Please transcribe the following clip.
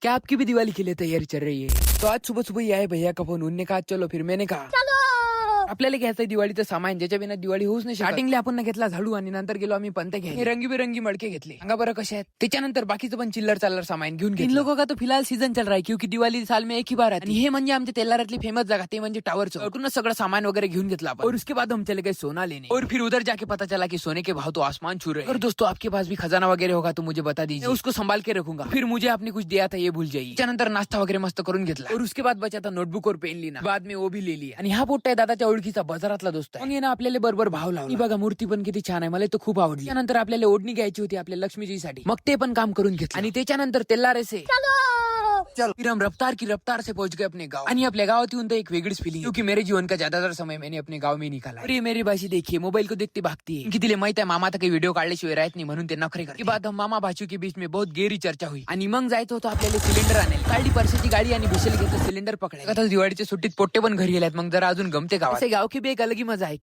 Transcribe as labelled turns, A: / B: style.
A: क्या आपकी भी दिवाली के लिए तैयारी चल रही है? तो आज सुबह सुबह ही आए भैया का फोन, उनने कहा चलो, फिर मैंने कहा आपल्याला घ्यायचं दिवाळीचं सामान, ज्याच्या बिना दिवाळी होऊच नाही. स्टार्टिंगला आपण घेतला झाडू आणि नंतर गेलो आम्ही पंते घ्यायला. रंगीबेरंगी मडके घेतले. सांगा बरं कसे आहेत. त्याच्यानंतर बाकीचं पण चिल्लर चालर सामान घेऊन इन लोगों का तो फिलहाल सीजन चल रहा है, क्योंकि दिवाळी साल में एक ही बार आती है. हे म्हणजे आमच्या तेलारातली फेमस जागा, ते म्हणजे टावर चौक. उठूनच सगळं सामान वगैरह घेऊन घेतला आपण. और उसके बाद हम चले गए सोना लेने. और फिर उधर जाके पता चला कि सोने के भाव तो आसमान छू रहे हैं. अगर दोस्तों आपके पास भी खजाना वगैरह होगा तो मुझे बता दीजिए, उसको संभाल के रखूंगा. फिर मुझे आपने कुछ दिया था ये भूल जाइए. त्यानंतर नाश्ता वगैरे मस्त करून घेतला. और उसके बाद बचा था नोटबुक और पेन लिना. बाद में वो भी ले लिया. आणि हा पोट्टा आहे दादाच्या ओळखीचा बाजारातला दोस्त आहे. मग ना आपल्याला बरोबर भाव लावला. बघा मूर्ती पण किती छान आहे, मला तो खूप आवडली. त्यानंतर आपल्याला ओढणी घ्यायची होती आपल्या लक्ष्मीजीसाठी, मग ते पण काम करून घेतलं. आणि त्याच्यानंतर तेल्लारे से चलो फिर हम रफ्तार की रफ्तार से पहुंच गए अपने गांव. आणि आपल्या गावात येऊन तो एक वेगळीच फीलिंग, क्योंकि मेरे जीवन का ज्यादातर समय मैंने अपने गांव में निकाला. और ये मेरी बाशी देखिए, मोबाइल को देखते भागती है. तिला माहित आहे मामा तर काही व्हिडिओ काढल्याशिवाय राहत नाही, म्हणून ते नखरे करते. बाद हम मामा भाचू के बीच में बहुत गहरी चर्चा हुई. आणि मग जायचं होतं आपल्याला सिलेंडर आणायला. काढली परशाची गाडी आणि भिशेल घेतलं सिलेंडर पकडायला. आता दिवाळीच्या सुट्टीत पोट्टे पण घरी गेल्यात, मग जरा अजून गमते गावात. गाव की बी एक अलग ही मजा आहे.